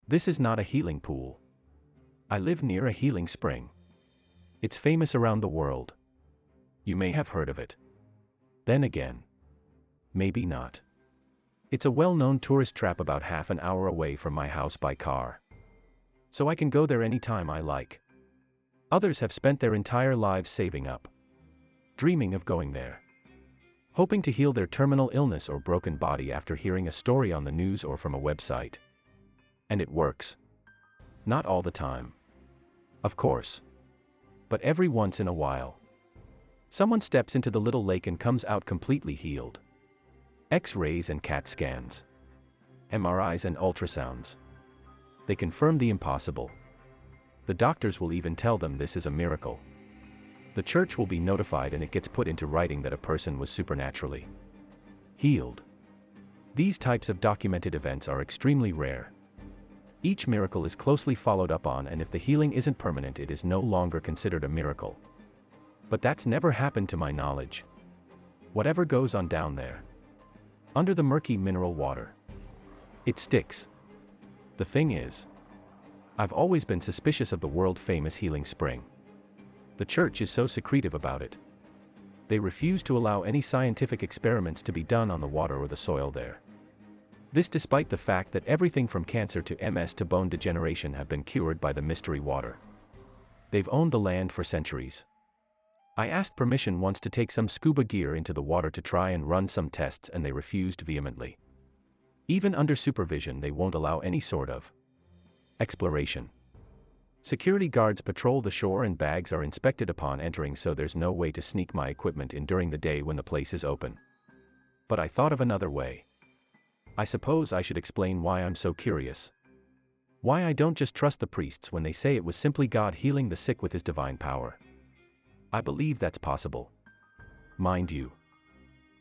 This is not a healing pool. I live near a healing spring. It's famous around the world. You may have heard of it. Then again, maybe not. It's a well-known tourist trap about half an hour away from my house by car. So I can go there anytime I like. Others have spent their entire lives saving up, dreaming of going there, hoping to heal their terminal illness or broken body after hearing a story on the news or from a website. And it works. Not all the time, of course, but every once in a while. Someone steps into the little lake and comes out completely healed. X-rays and CAT scans, MRIs and ultrasounds. They confirm the impossible. The doctors will even tell them this is a miracle. The church will be notified and it gets put into writing that a person was supernaturally healed. These types of documented events are extremely rare. Each miracle is closely followed up on, and if the healing isn't permanent, it is no longer considered a miracle. But that's never happened to my knowledge. Whatever goes on down there, under the murky mineral water, it sticks. The thing is, I've always been suspicious of the world-famous healing spring. The church is so secretive about it. They refuse to allow any scientific experiments to be done on the water or the soil there. This despite the fact that everything from cancer to MS to bone degeneration have been cured by the mystery water. They've owned the land for centuries. I asked permission once to take some scuba gear into the water to try and run some tests, and they refused vehemently. Even under supervision, they won't allow any sort of exploration. Security guards patrol the shore and bags are inspected upon entering, so there's no way to sneak my equipment in during the day when the place is open. But I thought of another way. I suppose I should explain why I'm so curious. Why I don't just trust the priests when they say it was simply God healing the sick with his divine power. I believe that's possible, mind you.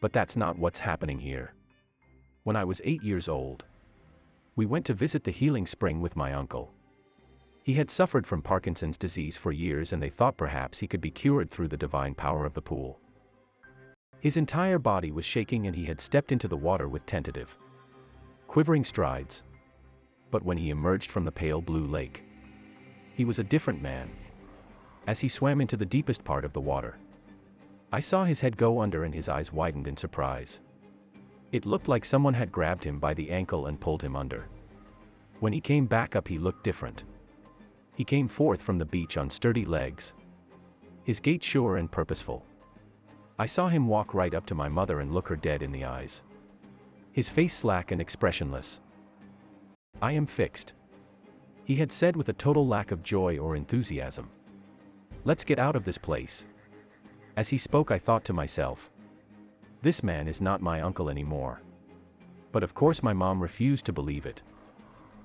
But that's not what's happening here. When I was 8 years old, we went to visit the healing spring with my uncle. He had suffered from Parkinson's disease for years, and they thought perhaps he could be cured through the divine power of the pool. His entire body was shaking and he had stepped into the water with tentative, quivering strides. But when he emerged from the pale blue lake, he was a different man. As he swam into the deepest part of the water, I saw his head go under and his eyes widened in surprise. It looked like someone had grabbed him by the ankle and pulled him under. When he came back up, he looked different. He came forth from the beach on sturdy legs, his gait sure and purposeful. I saw him walk right up to my mother and look her dead in the eyes, his face slack and expressionless. "I am fixed," he had said with a total lack of joy or enthusiasm. "Let's get out of this place." As he spoke, I thought to myself, this man is not my uncle anymore. But of course my mom refused to believe it.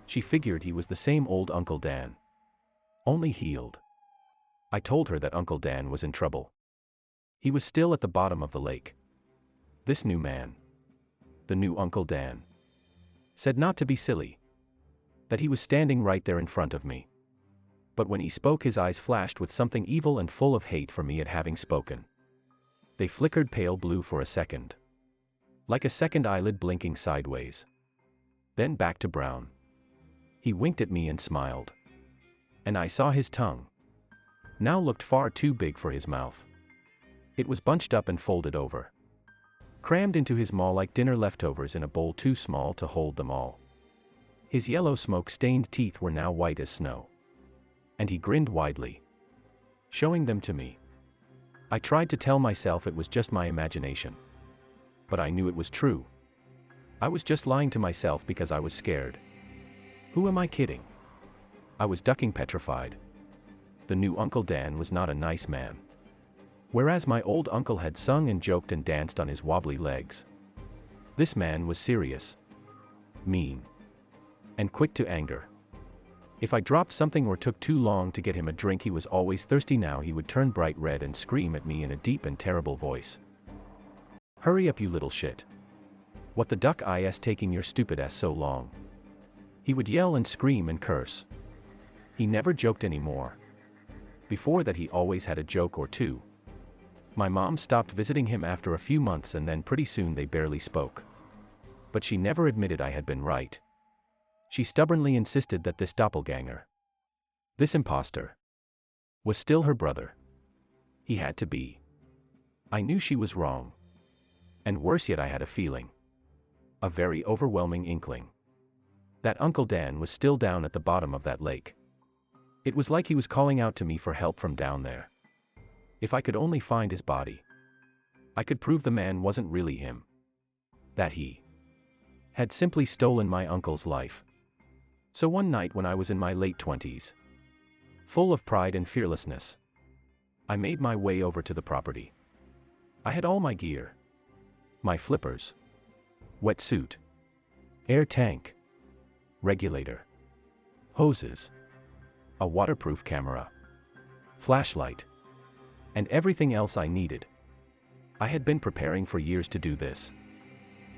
She figured he was the same old Uncle Dan, only healed. I told her that Uncle Dan was in trouble. He was still at the bottom of the lake. This new man, the new Uncle Dan, said not to be silly, that he was standing right there in front of me. But when he spoke, his eyes flashed with something evil and full of hate for me at having spoken. They flickered pale blue for a second, like a second eyelid blinking sideways, then back to brown. He winked at me and smiled. And I saw his tongue now looked far too big for his mouth. It was bunched up and folded over, crammed into his maw like dinner leftovers in a bowl too small to hold them all. His yellow smoke-stained teeth were now white as snow, and he grinned widely, showing them to me. I tried to tell myself it was just my imagination, but I knew it was true. I was just lying to myself because I was scared. Who am I kidding? I was ducking, petrified. The new Uncle Dan was not a nice man. Whereas my old uncle had sung and joked and danced on his wobbly legs, this man was serious, mean, and quick to anger. If I dropped something or took too long to get him a drink, he was always thirsty. Now he would turn bright red and scream at me in a deep and terrible voice. "Hurry up, you little shit. What the duck is taking your stupid ass so long?" He would yell and scream and curse. He never joked anymore. Before that he always had a joke or two. My mom stopped visiting him after a few months, and then pretty soon they barely spoke. But she never admitted I had been right. She stubbornly insisted that this doppelganger, this imposter, was still her brother. He had to be. I knew she was wrong. And worse yet, I had a feeling. A very overwhelming inkling. That Uncle Dan was still down at the bottom of that lake. It was like he was calling out to me for help from down there. If I could only find his body, I could prove the man wasn't really him. That he had simply stolen my uncle's life. So one night when I was in my late 20s, full of pride and fearlessness, I made my way over to the property. I had all my gear. My flippers, wetsuit, air tank, regulator, hoses, a waterproof camera, flashlight, and everything else I needed. I had been preparing for years to do this.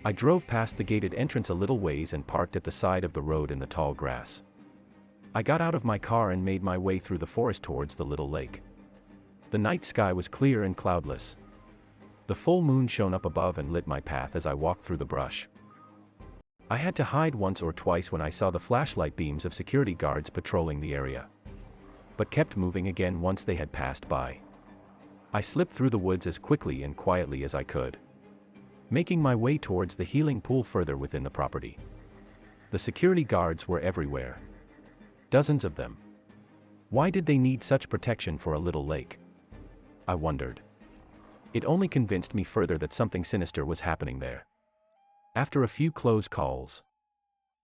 I drove past the gated entrance a little ways and parked at the side of the road in the tall grass. I got out of my car and made my way through the forest towards the little lake. The night sky was clear and cloudless. The full moon shone up above and lit my path as I walked through the brush. I had to hide once or twice when I saw the flashlight beams of security guards patrolling the area, but kept moving again once they had passed by. I slipped through the woods as quickly and quietly as I could, making my way towards the healing pool further within the property. The security guards were everywhere. Dozens of them. Why did they need such protection for a little lake? I wondered. It only convinced me further that something sinister was happening there. After a few close calls,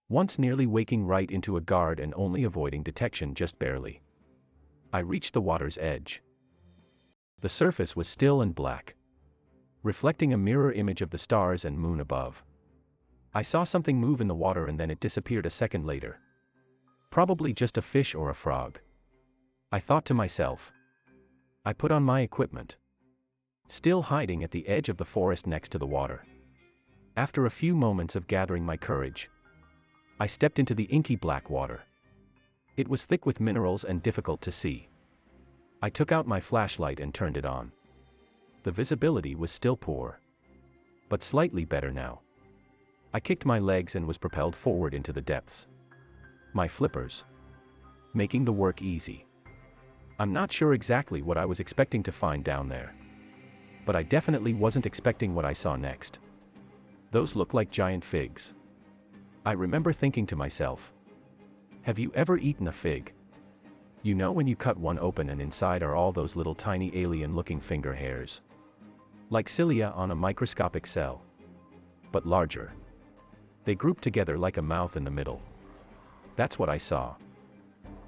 once nearly waking right into a guard and only avoiding detection just barely, I reached the water's edge. The surface was still and black, reflecting a mirror image of the stars and moon above. I saw something move in the water and then it disappeared a second later. Probably just a fish or a frog, I thought to myself. I put on my equipment, still hiding at the edge of the forest next to the water. After a few moments of gathering my courage, I stepped into the inky black water. It was thick with minerals and difficult to see. I took out my flashlight and turned it on. The visibility was still poor, but slightly better now. I kicked my legs and was propelled forward into the depths. My flippers, making the work easy. I'm not sure exactly what I was expecting to find down there, but I definitely wasn't expecting what I saw next. Those looked like giant figs. I remember thinking to myself, have you ever eaten a fig? You know when you cut one open and inside are all those little tiny alien-looking finger hairs, like cilia on a microscopic cell, but larger. They grouped together like a mouth in the middle. That's what I saw.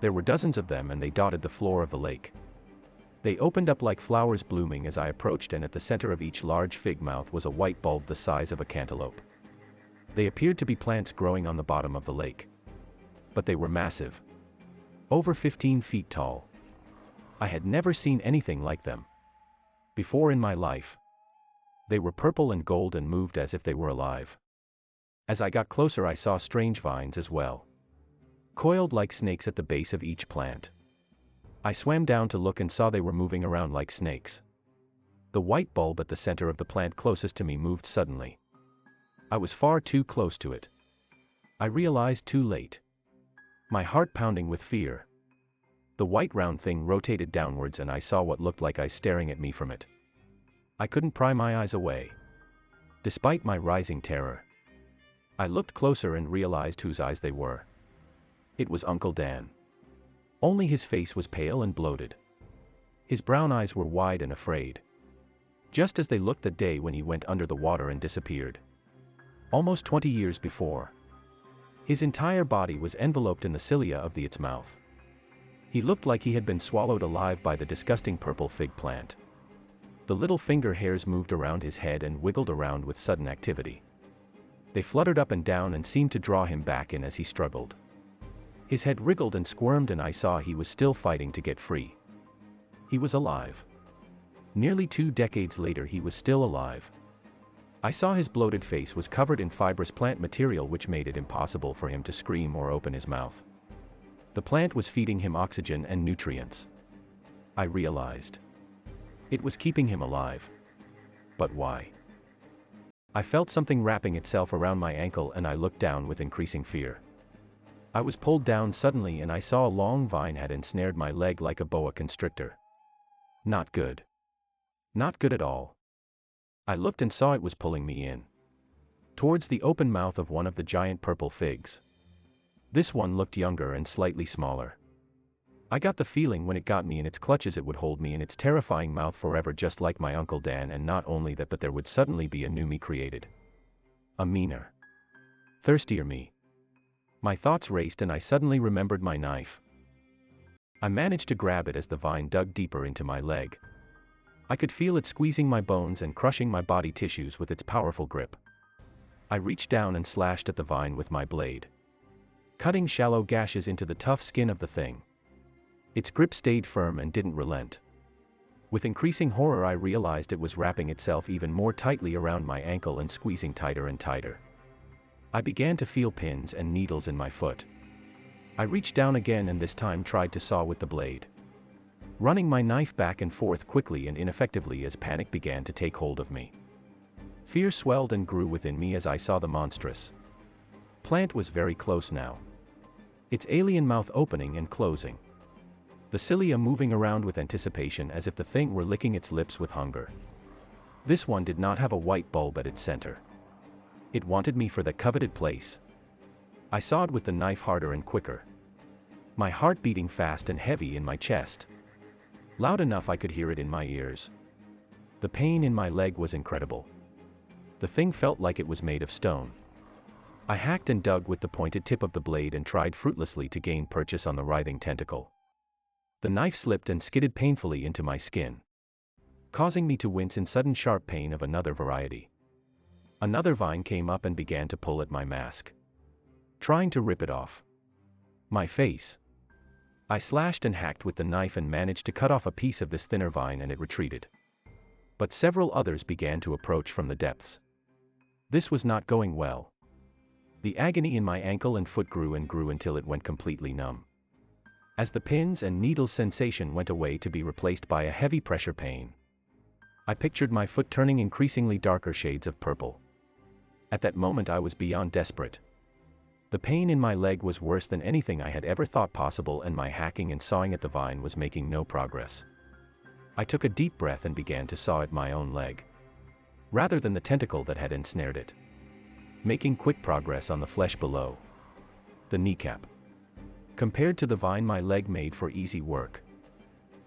There were dozens of them and they dotted the floor of the lake. They opened up like flowers blooming as I approached, and at the center of each large fig mouth was a white bulb the size of a cantaloupe. They appeared to be plants growing on the bottom of the lake, but they were massive. Over 15 feet tall. I had never seen anything like them before in my life. They were purple and gold and moved as if they were alive. As I got closer I saw strange vines as well, coiled like snakes at the base of each plant. I swam down to look and saw they were moving around like snakes. The white bulb at the center of the plant closest to me moved suddenly. I was far too close to it. I realized too late. My heart pounding with fear. The white round thing rotated downwards and I saw what looked like eyes staring at me from it. I couldn't pry my eyes away, despite my rising terror. I looked closer and realized whose eyes they were. It was Uncle Dan. Only his face was pale and bloated. His brown eyes were wide and afraid, just as they looked the day when he went under the water and disappeared, almost 20 years before. His entire body was enveloped in the cilia of its mouth. He looked like he had been swallowed alive by the disgusting purple fig plant. The little finger hairs moved around his head and wiggled around with sudden activity. They fluttered up and down and seemed to draw him back in as he struggled. His head wriggled and squirmed and I saw he was still fighting to get free. He was alive. Nearly 2 decades later he was still alive. I saw his bloated face was covered in fibrous plant material which made it impossible for him to scream or open his mouth. The plant was feeding him oxygen and nutrients. I realized. It was keeping him alive. But why? I felt something wrapping itself around my ankle and I looked down with increasing fear. I was pulled down suddenly and I saw a long vine had ensnared my leg like a boa constrictor. Not good. Not good at all. I looked and saw it was pulling me in. Towards the open mouth of one of the giant purple figs. This one looked younger and slightly smaller. I got the feeling when it got me in its clutches it would hold me in its terrifying mouth forever, just like my Uncle Dan, and not only that but there would suddenly be a new me created. A meaner, thirstier me. My thoughts raced and I suddenly remembered my knife. I managed to grab it as the vine dug deeper into my leg. I could feel it squeezing my bones and crushing my body tissues with its powerful grip. I reached down and slashed at the vine with my blade, cutting shallow gashes into the tough skin of the thing. Its grip stayed firm and didn't relent. With increasing horror I realized it was wrapping itself even more tightly around my ankle and squeezing tighter and tighter. I began to feel pins and needles in my foot. I reached down again and this time tried to saw with the blade, running my knife back and forth quickly and ineffectively as panic began to take hold of me. Fear swelled and grew within me as I saw the monstrous plant was very close now. Its alien mouth opening and closing. The cilia moving around with anticipation as if the thing were licking its lips with hunger. This one did not have a white bulb at its center. It wanted me for the coveted place. I sawed with the knife harder and quicker. My heart beating fast and heavy in my chest. Loud enough I could hear it in my ears. The pain in my leg was incredible. The thing felt like it was made of stone. I hacked and dug with the pointed tip of the blade and tried fruitlessly to gain purchase on the writhing tentacle. The knife slipped and skidded painfully into my skin, causing me to wince in sudden sharp pain of another variety. Another vine came up and began to pull at my mask, trying to rip it off my face. I slashed and hacked with the knife and managed to cut off a piece of this thinner vine and it retreated. But several others began to approach from the depths. This was not going well. The agony in my ankle and foot grew and grew until it went completely numb. As the pins and needles sensation went away to be replaced by a heavy pressure pain, I pictured my foot turning increasingly darker shades of purple. At that moment I was beyond desperate. The pain in my leg was worse than anything I had ever thought possible and my hacking and sawing at the vine was making no progress. I took a deep breath and began to saw at my own leg, rather than the tentacle that had ensnared it, making quick progress on the flesh below the kneecap. Compared to the vine my leg made for easy work.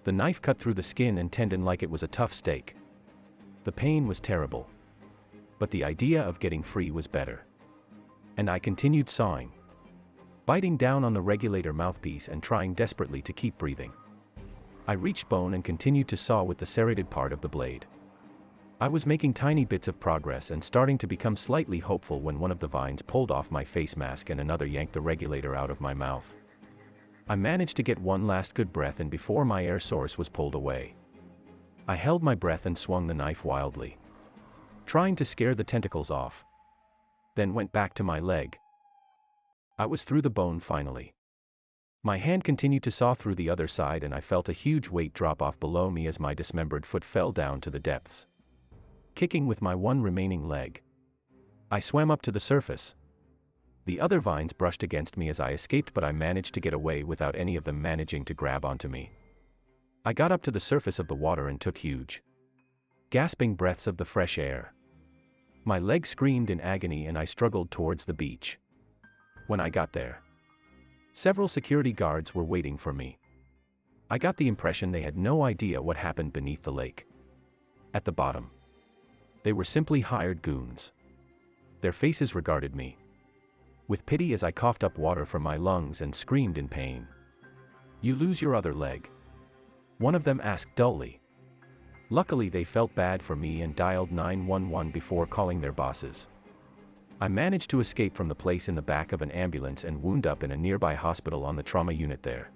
The knife cut through the skin and tendon like it was a tough steak. The pain was terrible. But the idea of getting free was better. And I continued sawing, biting down on the regulator mouthpiece and trying desperately to keep breathing. I reached bone and continued to saw with the serrated part of the blade. I was making tiny bits of progress and starting to become slightly hopeful when one of the vines pulled off my face mask and another yanked the regulator out of my mouth. I managed to get one last good breath in before my air source was pulled away. I held my breath and swung the knife wildly, trying to scare the tentacles off. Then went back to my leg. I was through the bone finally. My hand continued to saw through the other side and I felt a huge weight drop off below me as my dismembered foot fell down to the depths. Kicking with my one remaining leg, I swam up to the surface. The other vines brushed against me as I escaped, but I managed to get away without any of them managing to grab onto me. I got up to the surface of the water and took huge, gasping breaths of the fresh air. My leg screamed in agony and I struggled towards the beach. When I got there, several security guards were waiting for me. I got the impression they had no idea what happened beneath the lake. At the bottom, they were simply hired goons. Their faces regarded me with pity as I coughed up water from my lungs and screamed in pain. "You lose your other leg?" one of them asked dully. Luckily they felt bad for me and dialed 911 before calling their bosses. I managed to escape from the place in the back of an ambulance and wound up in a nearby hospital on the trauma unit there.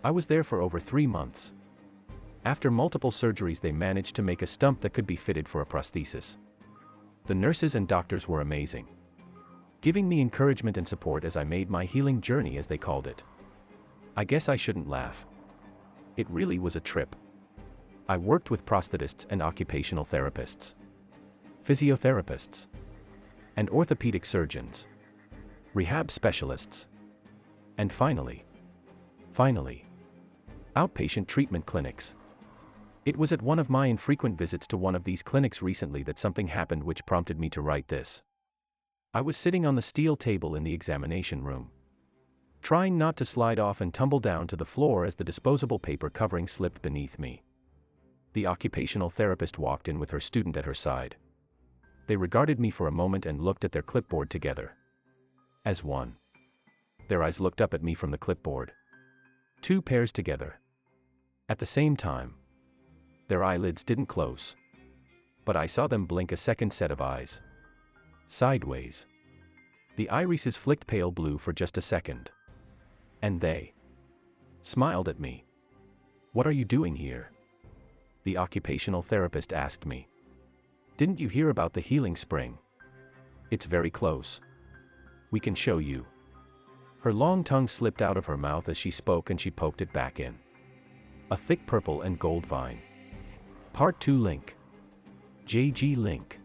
I was there for over 3 months. After multiple surgeries they managed to make a stump that could be fitted for a prosthesis. The nurses and doctors were amazing, giving me encouragement and support as I made my healing journey, as they called it. I guess I shouldn't laugh. It really was a trip. I worked with prosthetists and occupational therapists, physiotherapists, and orthopedic surgeons, rehab specialists, And finally, outpatient treatment clinics. It was at one of my infrequent visits to one of these clinics recently that something happened which prompted me to write this. I was sitting on the steel table in the examination room, trying not to slide off and tumble down to the floor as the disposable paper covering slipped beneath me. The occupational therapist walked in with her student at her side. They regarded me for a moment and looked at their clipboard together. As one. Their eyes looked up at me from the clipboard. Two pairs together. At the same time. Their eyelids didn't close. But I saw them blink a second set of eyes. Sideways. The irises flicked pale blue for just a second. And they smiled at me. "What are you doing here?" the occupational therapist asked me. "Didn't you hear about the healing spring? It's very close. We can show you." Her long tongue slipped out of her mouth as she spoke and she poked it back in. A thick purple and gold vine. Part 2 link. JG link.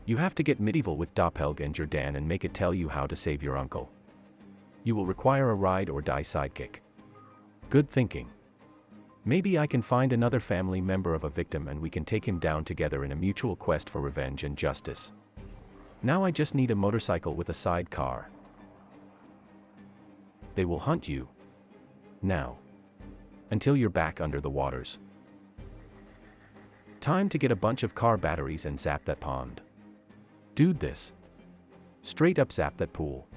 You have to get medieval with Doppelganger Dan and make it tell you how to save your uncle. You will require a ride or die sidekick. Good thinking. Maybe I can find another family member of a victim and we can take him down together in a mutual quest for revenge and justice. Now I just need a motorcycle with a sidecar. They will hunt you. Now. Until you're back under the waters. Time to get a bunch of car batteries and zap that pond. Dude, this. Straight up zap that pool.